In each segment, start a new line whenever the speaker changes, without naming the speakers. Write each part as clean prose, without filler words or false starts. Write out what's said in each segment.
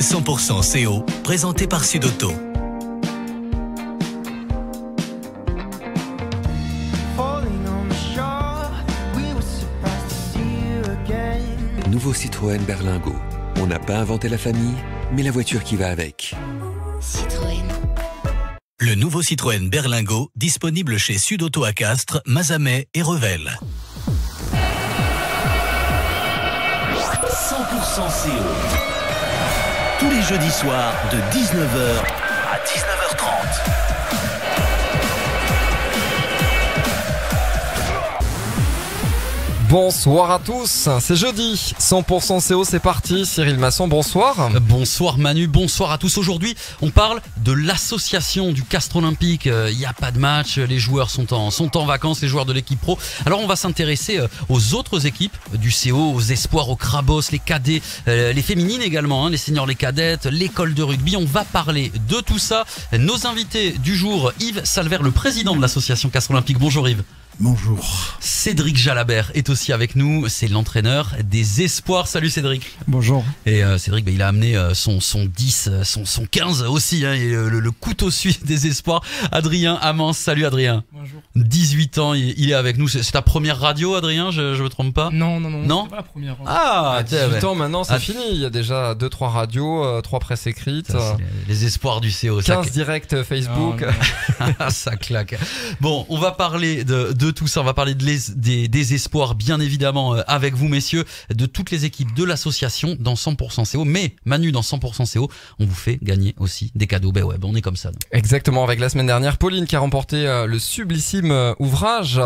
100% CO, présenté par Sud-Auto.
Nouveau Citroën Berlingo. On n'a pas inventé la famille, mais la voiture qui va avec.
Citroën.
Le nouveau Citroën Berlingo, disponible chez Sud-Auto à Castres, Mazamet et Revel. 100% CO. Tous les jeudis soirs de 19h à 19h30.
Bonsoir à tous, c'est jeudi, 100% CO, c'est parti. Cyril Masson, bonsoir.
Bonsoir Manu, bonsoir à tous. Aujourd'hui, on parle de l'association du Castres Olympique. Il n'y a pas de match, les joueurs sont en vacances, les joueurs de l'équipe pro. Alors on va s'intéresser aux autres équipes du CO, aux espoirs, aux crabos, les cadets, les féminines également, les seniors, les cadettes, l'école de rugby. On va parler de tout ça. Nos invités du jour, Yves Salvert, le président de l'association Castres Olympique. Bonjour Yves.
Bonjour.
Cédric Jalabert est aussi avec nous, c'est l'entraîneur des espoirs. Salut Cédric.
Bonjour.
Et Cédric, il a amené son 10, son 15 aussi, et le couteau suisse des espoirs. Adrien Amans, salut Adrien.
Bonjour.
18 ans, il est avec nous. C'est ta première radio Adrien, je me trompe pas?
Non,
c'est
pas la première.
Ah, 18 ans maintenant, c'est fini. Il y a déjà 2-3 radios, 3 presses écrites.
Ça, les espoirs du CO.
15 directs Facebook.
Ça claque. Bon, on va parler de tout ça, on va parler des espoirs bien évidemment avec vous messieurs, de toutes les équipes de l'association dans 100% CO, mais Manu, dans 100% CO, on vous fait gagner aussi des cadeaux. Ben ouais, on est comme ça.
Exactement, avec la semaine dernière, Pauline qui a remporté le sublissime ouvrage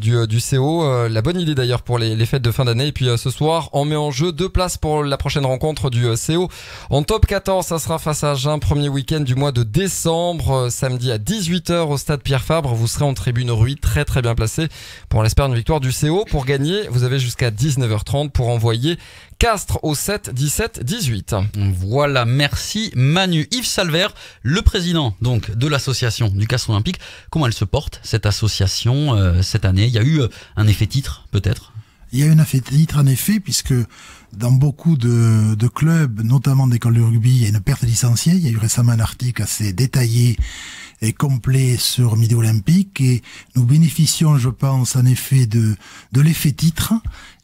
du CO, la bonne idée d'ailleurs pour les fêtes de fin d'année. Et puis ce soir, on met en jeu 2 places pour la prochaine rencontre du CO en top 14. Ça sera face à Agen, premier week-end du mois de décembre, samedi à 18h au stade Pierre Fabre. Vous serez en tribune Rui, très bien placé pour on l'espère une victoire du CO. Pour gagner, vous avez jusqu'à 19h30 pour envoyer Castres au 7 17 18.
Voilà, merci Manu. Yves Salvert, le président donc de l'association du Castres Olympique. Comment elle se porte cette association cette année? Il y a eu un effet titre peut-être?
Il y a eu un effet titre en effet, puisque dans beaucoup de clubs, notamment d'écoles de rugby, il y a une perte de licenciés. Il y a eu récemment un article assez détaillé et complet sur Midi Olympique, et nous bénéficions, je pense, en effet de l'effet titre.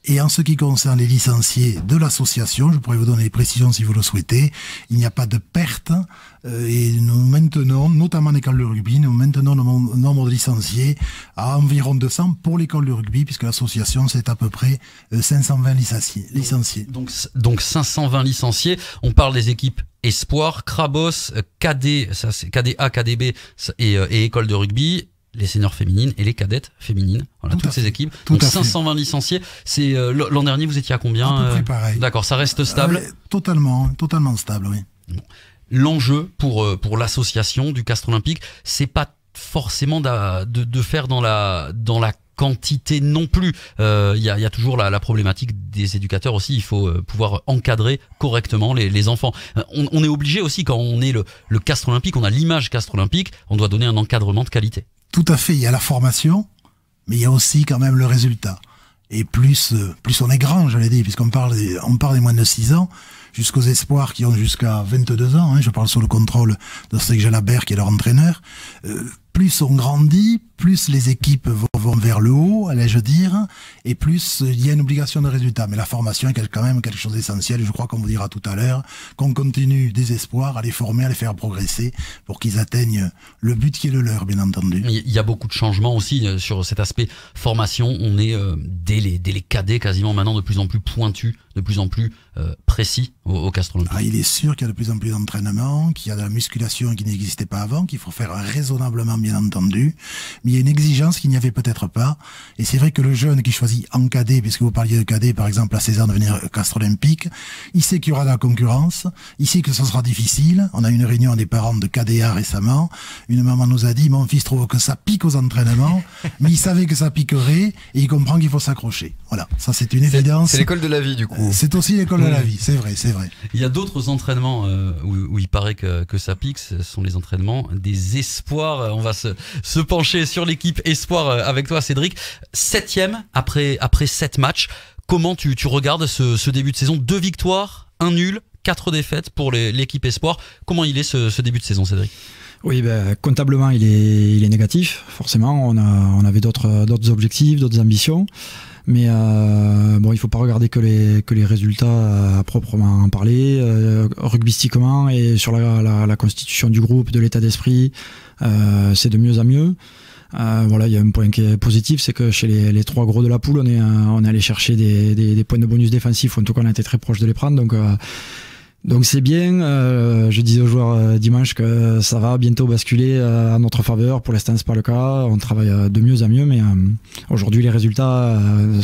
Et en ce qui concerne les licenciés de l'association, je pourrais vous donner des précisions si vous le souhaitez, il n'y a pas de perte, et nous maintenons, notamment l'école de rugby, nous maintenons le nombre de licenciés à environ 200 pour l'école de rugby, puisque l'association c'est à peu près 520 licenciés.
Donc 520 licenciés, on parle des équipes Espoir, Crabos, KD, ça c'est KDA, KDB et école de rugby, les seniors féminines et les cadettes féminines. Voilà, toutes ces équipes. Donc 520 licenciés. C'est l'an dernier, vous étiez à combien?
À peu près pareil.
D'accord, ça reste stable.
Totalement stable, oui.
Bon. L'enjeu pour l'association du Castres Olympique, c'est pas forcément de faire dans la quantité non plus. Il y a toujours la problématique des éducateurs aussi. Il faut pouvoir encadrer correctement les enfants. On est obligé aussi, quand on est le Castres Olympique, on a l'image Castres Olympique, on doit donner un encadrement de qualité.
Tout à fait, il y a la formation, mais il y a aussi quand même le résultat. Et plus on est grand, j'allais dire, puisqu'on parle des moins de 6 ans, jusqu'aux espoirs qui ont jusqu'à 22 ans, je parle sous le contrôle de Cédric Jalabert qui est leur entraîneur, plus on grandit, plus les équipes vont vers le haut, allais-je dire, et plus il y a une obligation de résultat. Mais la formation est quand même quelque chose d'essentiel, je crois qu'on vous dira tout à l'heure, qu'on continue des espoirs à les former, à les faire progresser, pour qu'ils atteignent le but qui est le leur, bien entendu.
Il y a beaucoup de changements aussi sur cet aspect formation. On est dès les cadets quasiment maintenant de plus en plus pointus, de plus en plus précis au Castres Olympique.
Il est sûr qu'il y a de plus en plus d'entraînement, qu'il y a de la musculation qui n'existait pas avant, qu'il faut faire raisonnablement, bien entendu, mais il y a une exigence qu'il n'y avait peut-être pas. Et c'est vrai que le jeune qui choisit en cadet, puisque vous parliez de cadet, par exemple, à 16 ans de venir Castres Olympique, il sait qu'il y aura de la concurrence, il sait que ce sera difficile. On a eu une réunion des parents de KDA récemment. Une maman nous a dit, mon fils trouve que ça pique aux entraînements, mais il savait que ça piquerait, et il comprend qu'il faut s'accrocher. Voilà, ça c'est une évidence.
C'est l'école de la vie, du coup.
C'est aussi l'école de la vie, c'est vrai.
Il y a d'autres entraînements où il paraît que ça pique, ce sont les entraînements des espoirs. On va se pencher sur l'équipe espoir avec toi Cédric. 7e après 7 matchs. Comment tu regardes ce début de saison? 2 victoires, 1 nul, 4 défaites pour l'équipe Espoir. Comment il est ce début de saison, Cédric ?
Oui, comptablement, il est négatif. Forcément, on avait d'autres objectifs, d'autres ambitions. Mais il faut pas regarder que les résultats à proprement parler, rugbystiquement et sur la constitution du groupe, de l'état d'esprit, c'est de mieux en mieux. Il y a un point qui est positif, c'est que chez les 3 gros de la poule, on est allé chercher des points de bonus défensifs, en tout cas on a été très proche de les prendre, donc c'est bien. Je disais aux joueurs dimanche que ça va bientôt basculer à notre faveur. Pour l'instant c'est pas le cas, on travaille de mieux en mieux, mais aujourd'hui les résultats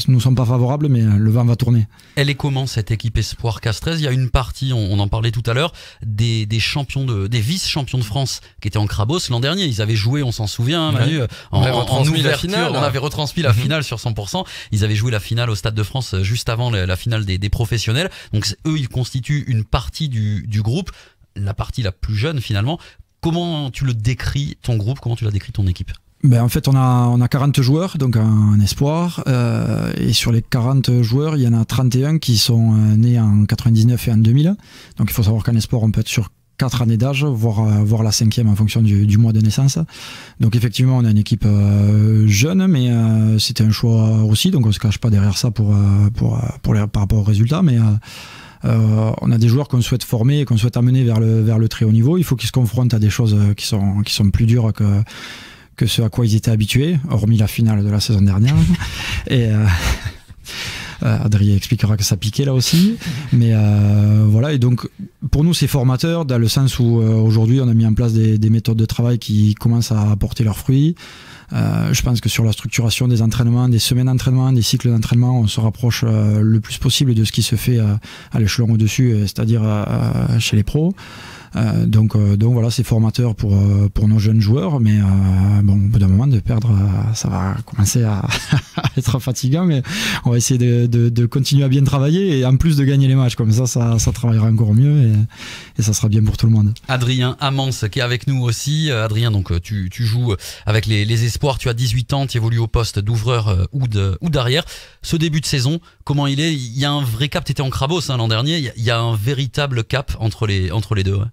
nous sont pas favorables, mais le vent va tourner.
Elle est comment cette équipe Espoir Castres ? Il y a une partie, on en parlait tout à l'heure, des vice-champions de France qui étaient en Crabos l'an dernier. Ils avaient joué, on s'en souvient, Manu, en ouverture, on avait retransmis la finale sur 100%. Ils avaient joué la finale au Stade de France juste avant la finale des professionnels. Donc eux, ils constituent une partie du groupe, la partie la plus jeune finalement. Comment tu le décris, ton groupe, comment tu l'as décrit ton équipe ?
En fait, on a 40 joueurs, donc un espoir, et sur les 40 joueurs, il y en a 31 qui sont nés en 99 et en 2000. Donc il faut savoir qu'en espoir, on peut être sur 4 années d'âge, voire la 5e en fonction du mois de naissance. Donc effectivement, on a une équipe jeune, mais c'était un choix aussi, donc on se cache pas derrière ça par rapport aux résultats, mais on a des joueurs qu'on souhaite former et qu'on souhaite amener vers le très haut niveau. Il faut qu'ils se confrontent à des choses qui sont plus dures que ce à quoi ils étaient habitués, hormis la finale de la saison dernière. Et Adrien expliquera que ça piquait là aussi. Mais et donc pour nous c'est formateur dans le sens où aujourd'hui on a mis en place des méthodes de travail qui commencent à apporter leurs fruits. Je pense que sur la structuration des entraînements, des semaines d'entraînement, des cycles d'entraînement, on se rapproche le plus possible de ce qui se fait à l'échelon au-dessus, c'est-à-dire chez les pros. Donc voilà, c'est formateur pour nos jeunes joueurs, mais au bout d'un moment de perdre, ça va commencer à être fatigant, mais on va essayer de continuer à bien travailler et en plus de gagner les matchs, comme ça travaillera encore mieux et ça sera bien pour tout le monde.
Adrien Amance qui est avec nous aussi. Adrien, donc tu joues avec les espoirs, tu as 18 ans, tu évolues au poste d'ouvreur ou d'arrière. Ce début de saison, comment il est ? Il y a un vrai cap, tu étais en Crabos l'an dernier, il y a un véritable cap entre les deux. Ouais.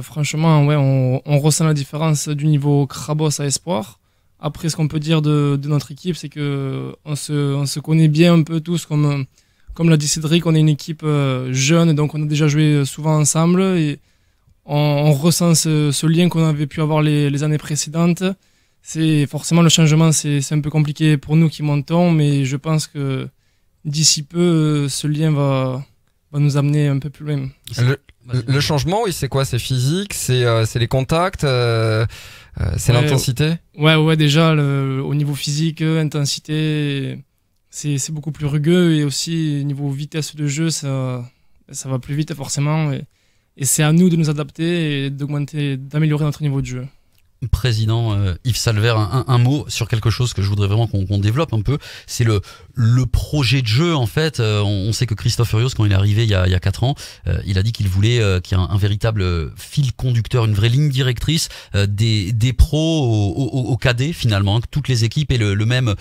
Franchement, ouais, on ressent la différence du niveau Crabos à Espoir. Après, ce qu'on peut dire de notre équipe, c'est que on se connaît bien un peu tous, comme l'a dit Cédric, on est une équipe jeune, donc on a déjà joué souvent ensemble et on ressent ce lien qu'on avait pu avoir les années précédentes. C'est forcément le changement, c'est un peu compliqué pour nous qui montons, mais je pense que d'ici peu, ce lien va nous amener un peu plus loin.
Le changement, oui, c'est quoi ? C'est physique, c'est les contacts, c'est l'intensité ?
Ouais, déjà, au niveau physique, intensité, c'est beaucoup plus rugueux et aussi niveau vitesse de jeu, ça va plus vite forcément. Et c'est à nous de nous adapter et d'améliorer notre niveau de jeu.
Président Yves Salver, un mot sur quelque chose que je voudrais vraiment qu'on développe un peu, c'est le projet de jeu en fait. On sait que Christophe Furios, quand il est arrivé il y a 4 ans, il a dit qu'il voulait qu'il y ait un véritable fil conducteur, une vraie ligne directrice des pros au cadet finalement, que toutes les équipes aient le même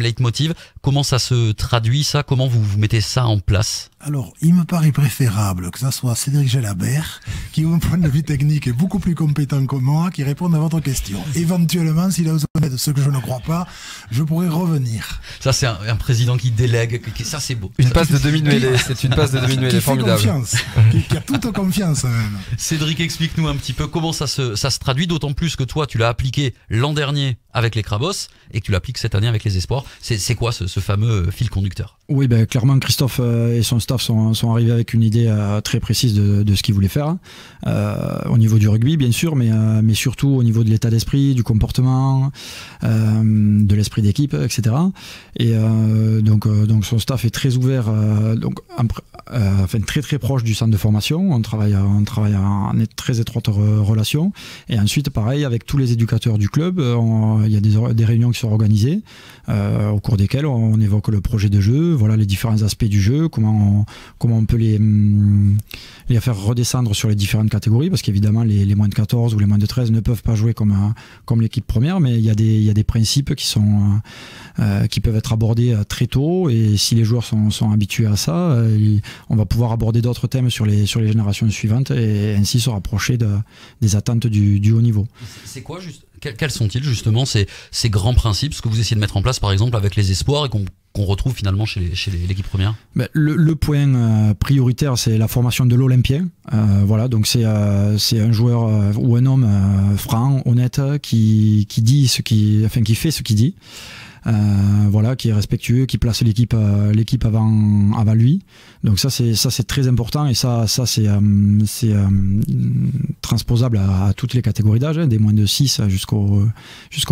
leitmotiv. Comment ça se traduit ça ? Comment vous mettez ça en place ?
Alors, il me paraît préférable que ça soit Cédric Gelabert, qui, au point de vue technique, est beaucoup plus compétent que moi, qui réponde à votre question. Éventuellement, s'il a besoin de ce que je ne crois pas, je pourrais revenir.
Ça, c'est un président qui délègue, ça, c'est beau.
Une passe de demi-mêlée, c'est une passe de demi-mêlée formidable.
Qui a toute confiance, même.
Cédric, explique-nous un petit peu comment ça se traduit, d'autant plus que toi, tu l'as appliqué l'an dernier avec les Crabos et que tu l'appliques cette année avec les Espoirs. C'est quoi ce fameux fil conducteur ?
Oui, clairement, Christophe et son staff sont arrivés avec une idée très précise de ce qu'ils voulaient faire, au niveau du rugby bien sûr, mais surtout au niveau de l'état d'esprit, du comportement, de l'esprit d'équipe, etc. Et donc son staff est très ouvert, très très proche du centre de formation. On travaille en très étroite relation. Et ensuite, pareil, avec tous les éducateurs du club, il y a des réunions qui sont organisées au cours desquelles on évoque le projet de jeu, voilà les différents aspects du jeu, comment on peut les faire redescendre sur les différentes catégories, parce qu'évidemment les moins de 14 ou les moins de 13 ne peuvent pas jouer comme l'équipe première, mais il y a des principes qui peuvent être abordés très tôt, et si les joueurs sont habitués à ça, on va pouvoir aborder d'autres thèmes sur les générations suivantes et ainsi se rapprocher des attentes du haut niveau.
C'est quoi juste quels sont-ils justement ces grands principes, ce que vous essayez de mettre en place par exemple avec les espoirs et qu'on retrouve finalement chez l'équipe première?
Le point prioritaire, c'est la formation de l'Olympien. Voilà, donc c'est un joueur ou un homme franc, honnête, qui fait ce qu'il dit. Voilà, qui est respectueux, qui place l'équipe avant lui. Donc ça c'est très important, et ça c'est transposable à toutes les catégories d'âge, des moins de 6 jusqu'au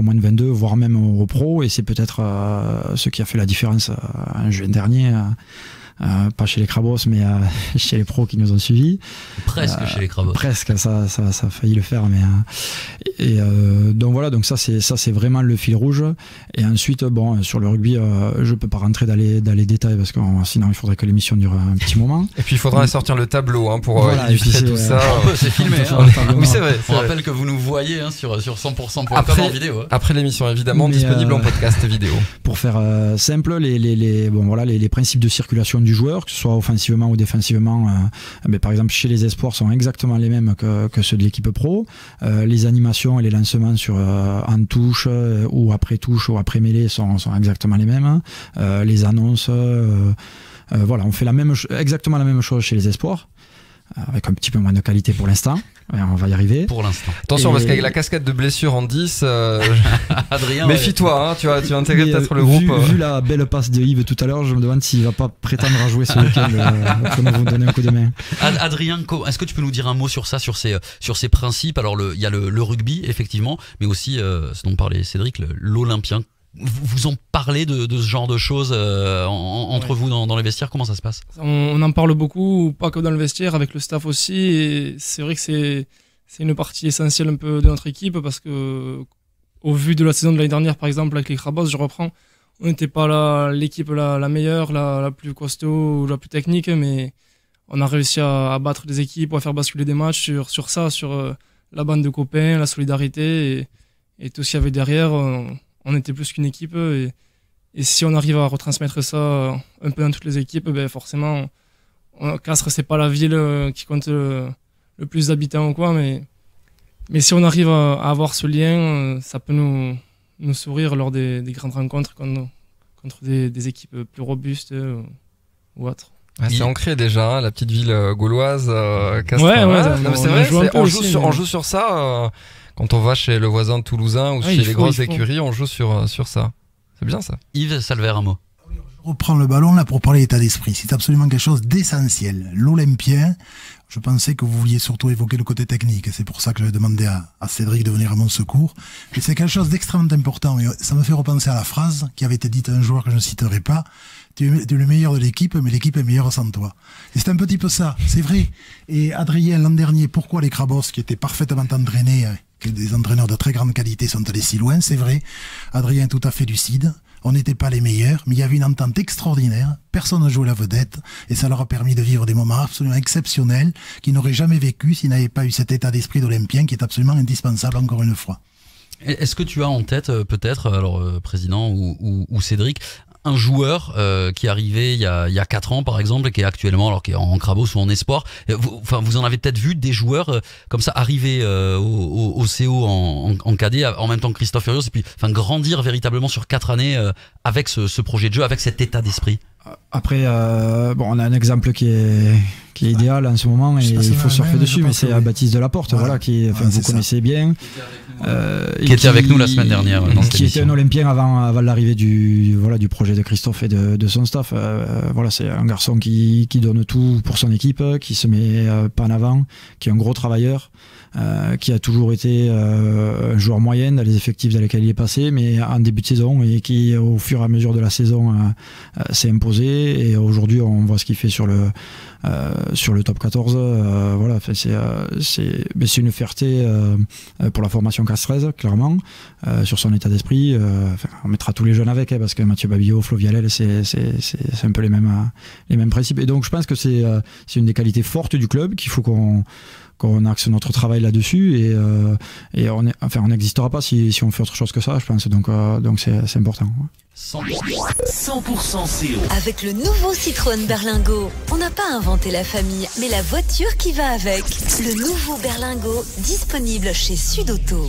moins de 22, voire même au pro, et c'est peut-être ce qui a fait la différence en juin dernier. Pas chez les Crabos, mais chez les pros qui nous ont suivis.
Presque chez les Crabos.
Presque, ça a failli le faire, mais donc voilà, donc ça c'est vraiment le fil rouge. Et ensuite, bon, sur le rugby, je peux pas rentrer dans les détails parce que sinon il faudrait que l'émission dure un petit moment.
Et puis il faudra sortir le tableau pour
voilà,
illustrer tout ça.
C'est filmé.
Oui, c'est vrai.
On rappelle que vous nous voyez sur 100%.com en vidéo.
Après l'émission, évidemment, disponible en podcast vidéo.
Pour faire simple, les principes de circulation du joueur, que ce soit offensivement ou défensivement, mais par exemple chez les espoirs sont exactement les mêmes que ceux de l'équipe pro. Les animations et les lancements en touche ou après touche ou après mêlée sont exactement les mêmes. Les annonces, voilà, on fait exactement la même chose chez les espoirs, avec un petit peu moins de qualité pour l'instant. On va y arriver.
Pour l'instant.
Attention, parce qu'avec la cascade de blessures en 10,
Adrien,
méfie-toi, tu vas intégrer peut-être le groupe.
Vu la belle passe de Yves tout à l'heure, je me demande s'il va pas prétendre à jouer ce week-end pour nous donner un coup de main.
Adrien, est-ce que tu peux nous dire un mot sur ça, sur ces principes? Alors il y a le rugby effectivement, mais aussi ce dont parlait Cédric, l'Olympien. Vous en parlez de ce genre de choses entre vous dans les vestiaires? Comment ça se passe?
On en parle beaucoup, pas que dans le vestiaire, avec le staff aussi. Et c'est vrai que c'est une partie essentielle un peu de notre équipe, parce que au vu de la saison de l'année dernière, par exemple, avec les Crabos, je reprends, on n'était pas l'équipe la meilleure, la plus costaud ou la plus technique, mais on a réussi à battre des équipes, à faire basculer des matchs sur ça, sur la bande de copains, la solidarité et tout ce qu'il y avait derrière. On était plus qu'une équipe, et si on arrive à retransmettre ça un peu dans toutes les équipes, ben forcément, Castres, c'est pas la ville qui compte le plus d'habitants ou quoi, mais si on arrive à avoir ce lien, ça peut nous sourire lors des grandes rencontres contre des équipes plus robustes ou autres.
Ah, c'est ancré déjà, la petite ville gauloise, Castres.
Ouais,
c'est vrai, on joue sur ça. Quand on va chez le voisin toulousain ou chez les grosses écuries, on joue sur ça. C'est bien ça.
Yves Salver, un mot.
Je reprends le ballon là pour parler d'état d'esprit. C'est absolument quelque chose d'essentiel. L'Olympien, je pensais que vous vouliez surtout évoquer le côté technique. C'est pour ça que j'avais demandé à Cédric de venir à mon secours. Mais c'est quelque chose d'extrêmement important. Et ça me fait repenser à la phrase qui avait été dite à un joueur que je ne citerai pas. Tu es le meilleur de l'équipe, mais l'équipe est meilleure sans toi. Et c'est un petit peu ça, c'est vrai. Et Adrien, l'an dernier, pourquoi les Crabos, qui étaient parfaitement entraînés, que des entraîneurs de très grande qualité sont allés si loin, c'est vrai. Adrien est tout à fait lucide. On n'était pas les meilleurs, mais il y avait une entente extraordinaire. Personne ne jouait la vedette, et ça leur a permis de vivre des moments absolument exceptionnels qu'ils n'auraient jamais vécu s'ils n'avaient pas eu cet état d'esprit d'Olympien qui est absolument indispensable, encore une fois.
Est-ce que tu as en tête, peut-être, alors président ou Cédric, un joueur qui est arrivé il y a 4 ans par exemple, et qui est actuellement, alors qui est en Crabos ou en espoir, vous en avez peut-être vu des joueurs comme ça arriver au CO en cadet en même temps que Christophe Furios, et puis grandir véritablement sur 4 années avec ce projet de jeu, avec cet état d'esprit?
Après, on a un exemple qui est idéal en ce moment, et il faut surfer dessus, mais c'est Baptiste Delaporte, voilà, qui vous connaissez bien,
qui était avec nous la semaine dernière,
qui était un Olympien avant l'arrivée du projet de Christophe et de son staff. Voilà, c'est un garçon qui donne tout pour son équipe, qui se met pas en avant, qui est un gros travailleur, qui a toujours été un joueur moyen dans les effectifs dans lesquels il est passé, mais en début de saison, et qui au fur et à mesure de la saison s'est imposé, et aujourd'hui on voit ce qu'il fait sur le top 14. Voilà, c'est une fierté pour la formation Castres, clairement, sur son état d'esprit. On mettra tous les jeunes avec, parce que Mathieu Babillot, Flo Vialel, c'est un peu les mêmes principes. Et donc je pense que c'est une des qualités fortes du club, qu'il faut qu'on axe notre travail là-dessus, et on n'existera pas si on fait autre chose que ça, je pense. Donc c'est important.
100% CO.
Avec le nouveau Citroën Berlingo, on n'a pas inventé la famille, mais la voiture qui va avec. Le nouveau Berlingo, disponible chez Sud-Auto.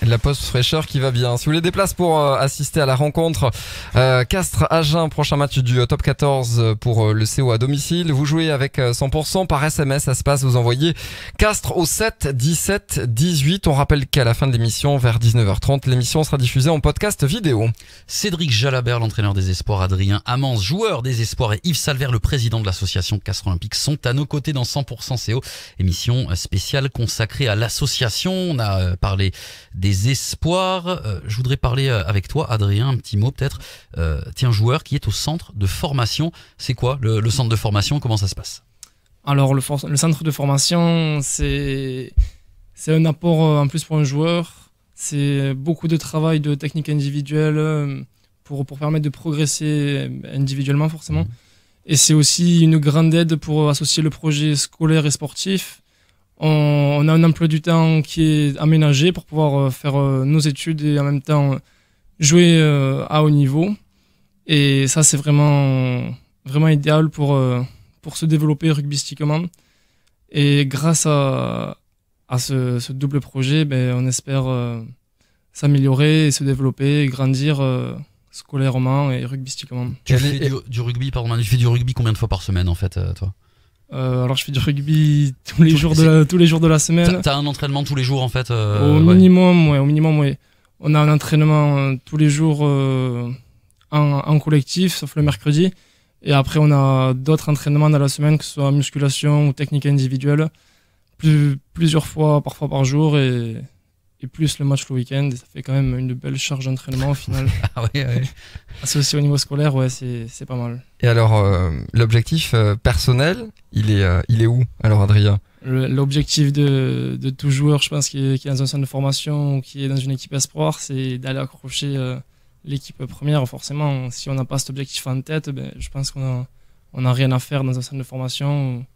La pause fraîcheur qui va bien. Si vous voulez des places pour assister à la rencontre Castres-Agen, prochain match du top 14 pour le CO à domicile, vous jouez avec 100% par SMS. Ça se passe, vous envoyez Castres au 7 17 18. On rappelle qu'à la fin de l'émission, vers 19h30, l'émission sera diffusée en podcast vidéo.
Cédric Jalabert, l'entraîneur des espoirs, Adrien Amance, joueur des espoirs, et Yves Salvert, le président de l'association Castres Olympique, sont à nos côtés dans 100% CO, émission spéciale consacrée à l'association. On a parlé des espoirs. Je voudrais parler avec toi, Adrien, un petit mot peut-être. Tiens, joueur qui est au centre de formation. C'est quoi le centre de formation? Comment ça se passe?
Alors le centre de formation, c'est un apport en plus pour un joueur. C'est beaucoup de travail de technique individuelle pour permettre de progresser individuellement forcément. Et c'est aussi une grande aide pour associer le projet scolaire et sportif. On a un emploi du temps qui est aménagé pour pouvoir faire nos études et en même temps jouer à haut niveau. Et ça, c'est vraiment idéal pour se développer rugbystiquement. Et grâce à ce double projet, on espère s'améliorer et se développer et grandir scolairement et rugbystiquement.
Tu fais du rugby, pardon, tu fais du rugby combien de fois par semaine en fait, toi?
Alors je fais du rugby tous les jours de la semaine.
T'as un entraînement tous les jours en fait
au minimum, ouais. On a un entraînement tous les jours en collectif, sauf le mercredi. Et après on a d'autres entraînements dans la semaine, que ce soit musculation ou technique individuelle, plusieurs fois, parfois par jour, et plus le match le week-end. Et ça fait quand même une belle charge d'entraînement au final.
Ah ouais.
Associé au niveau scolaire, ouais, c'est pas mal.
Et alors, l'objectif personnel, il est où alors, Adrien?
L'objectif de tout joueur, je pense, qui est dans un centre de formation ou qui est dans une équipe espoir, c'est d'aller accrocher l'équipe première. Forcément, si on n'a pas cet objectif en tête, je pense qu'on a rien à faire dans un centre de formation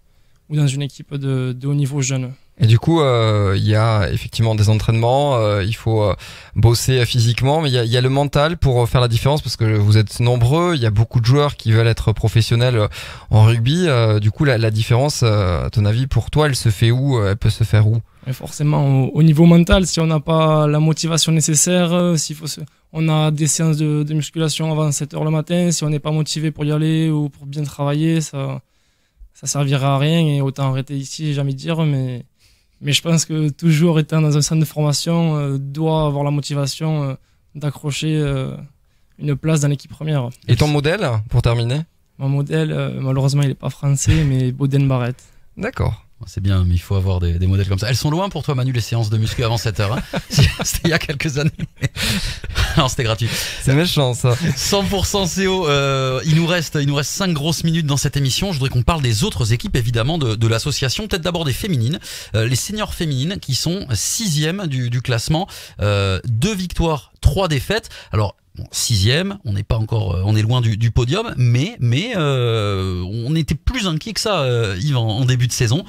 ou dans une équipe de haut niveau jeune.
Et du coup, il y a effectivement des entraînements, il faut bosser physiquement, mais il y a le mental pour faire la différence, parce que vous êtes nombreux, il y a beaucoup de joueurs qui veulent être professionnels en rugby. Du coup, la différence, à ton avis, pour toi, elle se fait où? Elle peut se faire où?
Et forcément, au niveau mental, si on n'a pas la motivation nécessaire, on a des séances de musculation avant 7h le matin, si on n'est pas motivé pour y aller ou pour bien travailler, ça servira à rien, et autant arrêter ici, j'ai envie de dire, mais je pense que toujours étant dans un centre de formation doit avoir la motivation d'accrocher une place dans l'équipe première.
Et ton modèle, pour terminer?
Mon modèle, malheureusement, il n'est pas français, mais Boden Barrett.
D'accord.
C'est bien, mais il faut avoir des modèles comme ça. Elles sont loin pour toi, Manu, les séances de muscu avant 7h, hein? C'était il y a quelques années. Non, c'était gratuit.
C'est méchant, ça.
100% CO. Il nous reste 5 grosses minutes dans cette émission. Je voudrais qu'on parle des autres équipes, évidemment, de l'association. Peut-être d'abord des féminines. Les seniors féminines qui sont 6e du classement. 2 victoires, 3 défaites. Alors, 6e, on n'est pas encore, on est loin du podium, mais on était plus inquiet que ça, Yves, en début de saison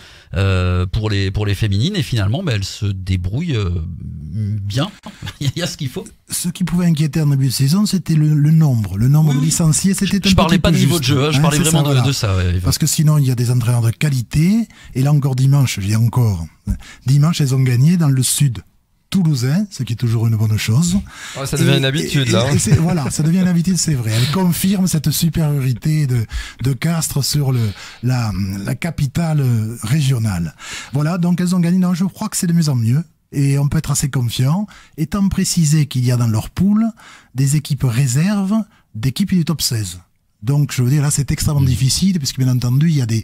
pour les féminines, et finalement, elles se débrouillent bien. Il y a ce qu'il faut.
Ce qui pouvait inquiéter en début de saison, c'était le nombre de licenciés. C'était
je parlais pas de niveau de jeu, je parlais vraiment de ça. Ouais,
parce que sinon, il y a des entraîneurs de qualité, et là encore dimanche, elles ont gagné dans le sud toulousain, ce qui est toujours une bonne chose.
Ouais, ça devient une habitude, là.
Voilà, ça devient une habitude, c'est vrai. Elle confirme cette supériorité de Castres sur la capitale régionale. Voilà, donc elles ont gagné. Non, je crois que c'est de mieux en mieux. Et on peut être assez confiant, étant précisé qu'il y a dans leur pool des équipes réserves d'équipes du top 16. Donc, je veux dire, là, c'est extrêmement difficile, puisque bien entendu, il y a des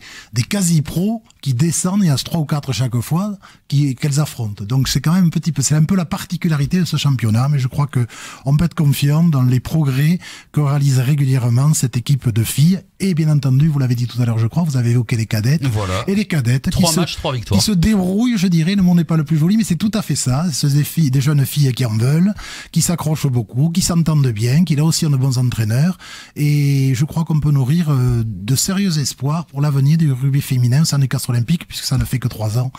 quasi-pros qui descendent, il y en a 3 ou 4 chaque fois, qu'elles affrontent. Donc, c'est quand même c'est un peu la particularité de ce championnat, mais je crois que on peut être confiant dans les progrès que réalise régulièrement cette équipe de filles. Et bien entendu, vous l'avez dit tout à l'heure, je crois, vous avez évoqué les cadettes.
Voilà.
Et les cadettes
3 matchs, 3 victoires.
Qui se débrouillent, je dirais, le monde n'est pas le plus joli, mais c'est tout à fait ça. Ce sont des jeunes filles qui en veulent, qui s'accrochent beaucoup, qui s'entendent bien, qui là aussi ont de bons entraîneurs. Et je crois qu'on peut nourrir de sérieux espoirs pour l'avenir du rugby féminin au sein des Castres Olympiques, puisque ça ne fait que 3 ans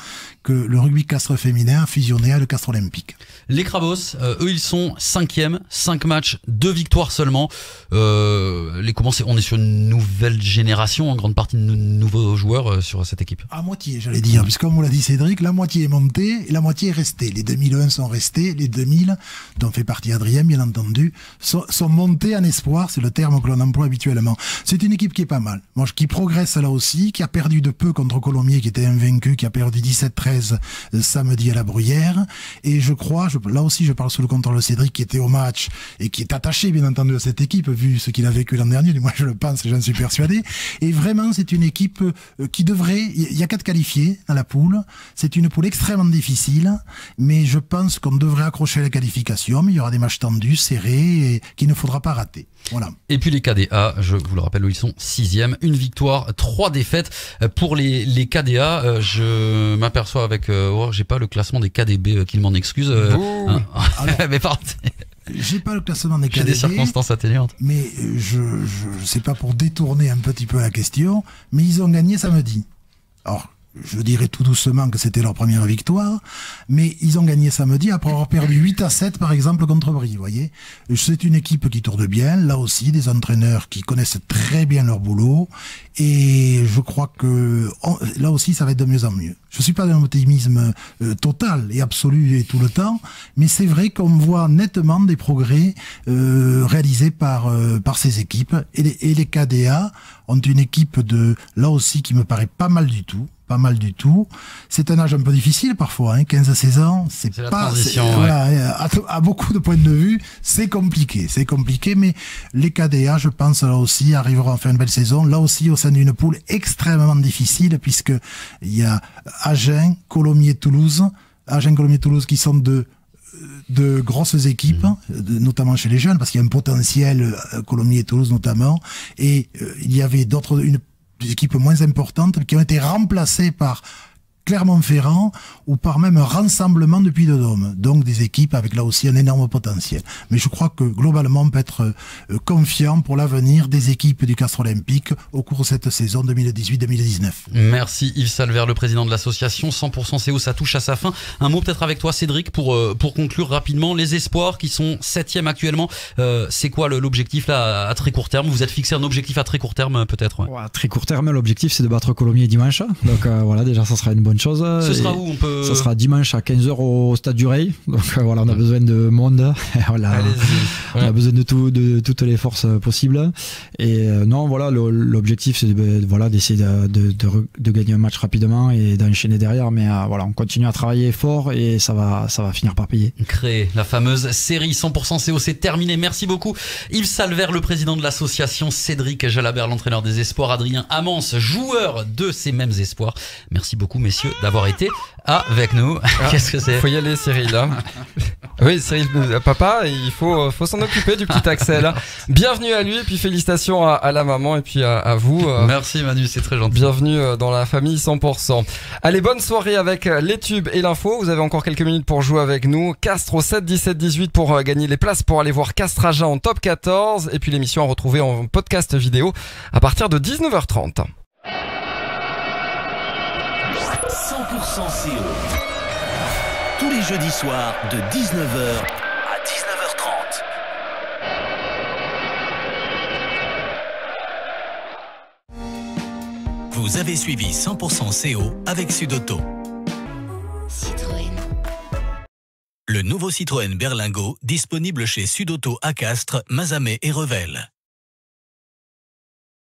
que le rugby Castres féminin a fusionné à le Castres Olympique.
Les Crabos, eux, ils sont 5e, 5 matchs, 2 victoires seulement. On est sur une nouvelle génération, en grande partie de nouveaux joueurs sur cette équipe.
À moitié, j'allais dire, puisque comme vous l'a dit Cédric, la moitié est montée et la moitié est restée. Les 2001 sont restés, les 2000, dont fait partie Adrien, bien entendu, sont montés en espoir, c'est le terme que l'on emploie habituellement. C'est une équipe qui est pas mal, qui progresse là aussi, qui a perdu de peu contre Colomiers, qui était invaincu, qui a perdu 17-13 samedi à la Bruyère. Et je crois, là aussi je parle sous le contrôle de Cédric, qui était au match et qui est attaché bien entendu à cette équipe, vu ce qu'il a vécu l'an dernier, du moins je le pense et j'en suis persuadé. Et vraiment c'est une équipe qui devrait, il y a 4 qualifiés dans la poule, c'est une poule extrêmement difficile, mais je pense qu'on devrait accrocher la qualification, mais il y aura des matchs tendus, serrés, et qu'il ne faudra pas rater. Voilà.
Et puis les KDA, je vous le rappelle, où ils sont 6e, 1 victoire, 3 défaites pour les KDA. Je m'aperçois avec, j'ai pas le classement des KDB, qu'il m'en excuse. Mais pardon.
J'ai pas le classement des KDB.
J'ai des circonstances atténuantes.
Mais c'est pas pour détourner un petit peu la question, mais ils ont gagné samedi. Alors, je dirais tout doucement que c'était leur première victoire, mais ils ont gagné samedi après avoir perdu 8-7 par exemple contre Brie, vous voyez. C'est une équipe qui tourne bien, là aussi des entraîneurs qui connaissent très bien leur boulot, et je crois que là aussi ça va être de mieux en mieux. Je suis pas d'un optimisme total et absolu et tout le temps, mais c'est vrai qu'on voit nettement des progrès réalisés par ces équipes, et les KDA ont une équipe là aussi qui me paraît pas mal du tout. C'est un âge un peu difficile parfois, 15-16 ans, c'est
la
pas,
transition,
voilà, à beaucoup de points de vue, c'est compliqué, mais les KDA, je pense, là aussi, arriveront à faire une belle saison, là aussi, au sein d'une poule extrêmement difficile, puisque il y a Agen, Colomiers, Toulouse qui sont de grosses équipes, notamment chez les jeunes, parce qu'il y a un potentiel, Colomiers et Toulouse notamment, et il y avait des équipes moins importantes qui ont été remplacées par Clermont-Ferrand ou par même un rassemblement du Puy-de-Dôme. Donc des équipes avec là aussi un énorme potentiel. Mais je crois que globalement on peut être confiant pour l'avenir des équipes du Castres Olympique au cours de cette saison 2018-2019.
Merci Yves Salvert, le président de l'association 100% CO, ça touche à sa fin. Un mot peut-être avec toi Cédric pour conclure rapidement. Les espoirs qui sont 7e actuellement, c'est quoi l'objectif là à très court terme? Vous êtes fixé un objectif à très court terme peut-être?
Ouais, à très court terme, l'objectif c'est de battre Colomiers dimanche. Donc voilà, déjà ça sera une bonne chose.
Ce sera où
Ça sera dimanche à 15h au Stade du Ray. Donc voilà, on a besoin de monde. Voilà, on a besoin de toutes les forces possibles. Et non, voilà, l'objectif c'est d'essayer de gagner un match rapidement et d'enchaîner derrière. Mais voilà, on continue à travailler fort et ça va finir par payer.
Créer la fameuse série 100% CO, c'est terminé. Merci beaucoup Yves Salvert, le président de l'association, Cédric Jalabert, l'entraîneur des espoirs, Adrien Amance, joueur de ces mêmes espoirs. Merci beaucoup messieurs d'avoir été avec nous. Qu'est-ce que c'est?
Faut y aller Cyril là. Oui Cyril, papa, il faut s'en occuper du petit Axel. Bienvenue à lui et puis félicitations à la maman et puis à vous.
Merci Manu, c'est très gentil.
Bienvenue dans la famille 100%. Allez, bonne soirée avec les tubes et l'info. Vous avez encore quelques minutes pour jouer avec nous. Castres au 7 17 18 pour gagner les places pour aller voir Castres Agen en top 14 et puis l'émission à retrouver en podcast vidéo à partir de 19h30.
100% CO. Tous les jeudis soirs de 19h à 19h30. Vous avez suivi 100% CO avec Sudauto.
Citroën.
Le nouveau Citroën Berlingo disponible chez Sudauto à Castres, Mazamet et Revel.